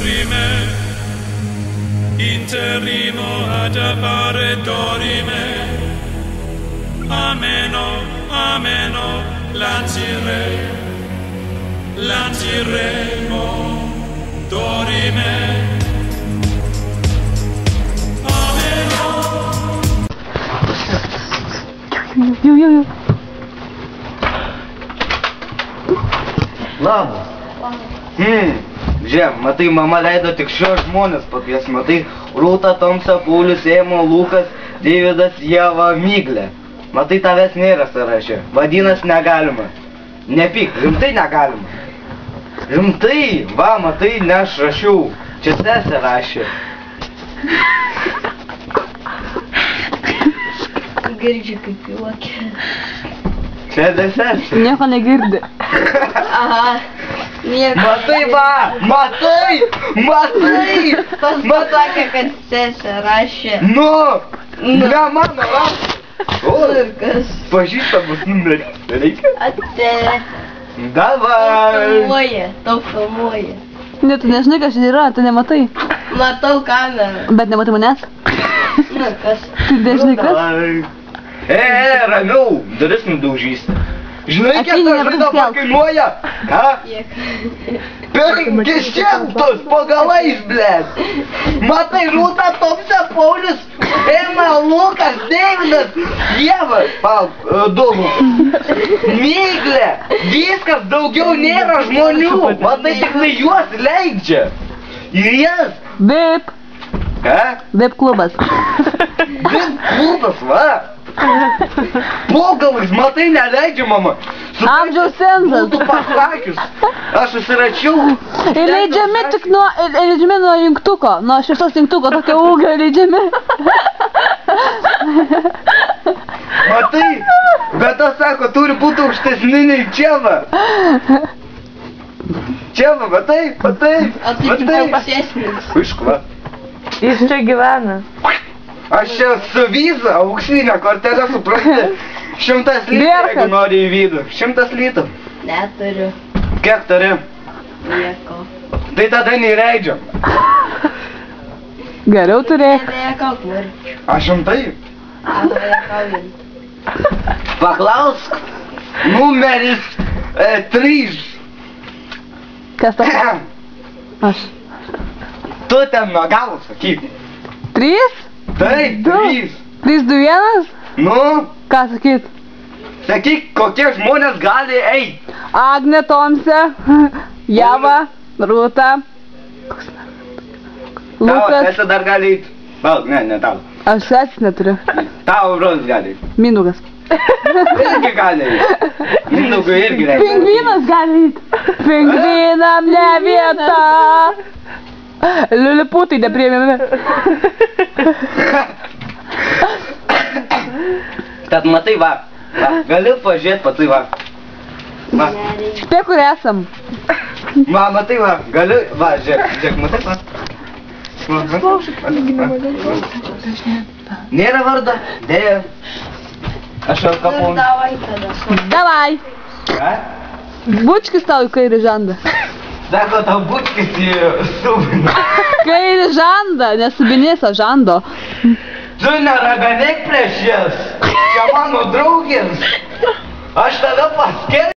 dorime, interrimo ad appare dorime. Ameno, ameno, lanciremo, dorime. Ameno. Jau. Labas. Žiūrėk, matai, mama leido tik šios žmonės pakvies, matai, Rūta, Tomsa, Paulius, Ėmo, Lukas, Deividas, Ieva, Miglė. Matai, tavęs nėra sąraše, vadinas negalima. Nepyk, rimtai negalima. Rimtai, va, matai, ne aš rašiau, čia sesė rašė. Girdžiu kaip juokia. Čia ne sesė. Nieko negirdi. Aha. Nieko. Matai, va, matai. Pasakė, kad sesė rašė. Nu, ne mano rašė. O, Ir kas? pažįstamus numerį. Reikia? Ate. Davai. Tau filmuoja. Ne, tu nežinai, kas čia yra, tu nematai. Matau kamerą. Bet nematai manęs? Na, kas? Tu nežinai, kas? Ramiau, duris nudaužysi. Žinai, kiek ta žaida pakainuoja? Ką? Kiek? 500 pagalais, blėt. Matai, Rūta, Tomsa, Paulius, Ema, Lukas, Deividas, Ieva, Dogu, Miglė. Viskas, daugiau nėra žmonių. Matai, tik tai juos leidžia. Ir jas. Vip. Ką? Vip klubas. Vip klubas, va. Pogalais, matai, neleidžia, mama. Amžiaus cenzas. Būtų pasakius. Aš susiračiau. Įleidžiami tik nuo jungtuko, nuo šeštos jungtuko, tokio ūgio įleidžiami. Matai, bet tas sako, turi būti aukštesni nei Čiava. Čiava, matai. O tai aukštesnis. Iškva. Jis čia gyvena. Aš čia su viza, auksinė kortelė, suprasti. 100 litų, jeigu nori į vidų. 100 litų. Neturiu. Kiek turi? Nieko. Tai tada neįleidžiam. Geriau turėk. Nekauk noriu. Aš 100. Nekaujant. Paklausk. Numeris 3. Kas tas? Aš. Tu ten nuo galo sakyk. 3? Taip, 3. 3, 2, 1? Nu, Ką sakyt? sakyk, kokie žmonės gali eit. Agnė, Tomse, Ieva, Rūta, Tavo Lukas. sesė dar gali eit. Val, ne tavo. Aš sesės neturiu. Tavo brolis gali eit. Mindaugas. Irgi gali eit. Mindaugui irgi reikia. Pingvinas gali eit. Pingvinam ne vieta. Liliputai nepriėmėme. Tad matai, va, gali pažiūrėt, patai, va. Va, Štai kur esam. matai, va, gali, va, žiūrėk, matai, va. Nėra vardo, dėja. Aš jau kapau. Davai tada. Davai. Ką? Bučkis tau į kairį žandą. Sako, tau bučkis į subinę. Kairį žandą, nesubinės, o žando. Tu neraganėk prieš jas. Čia mano draugės. Aš tave paskelbsiu.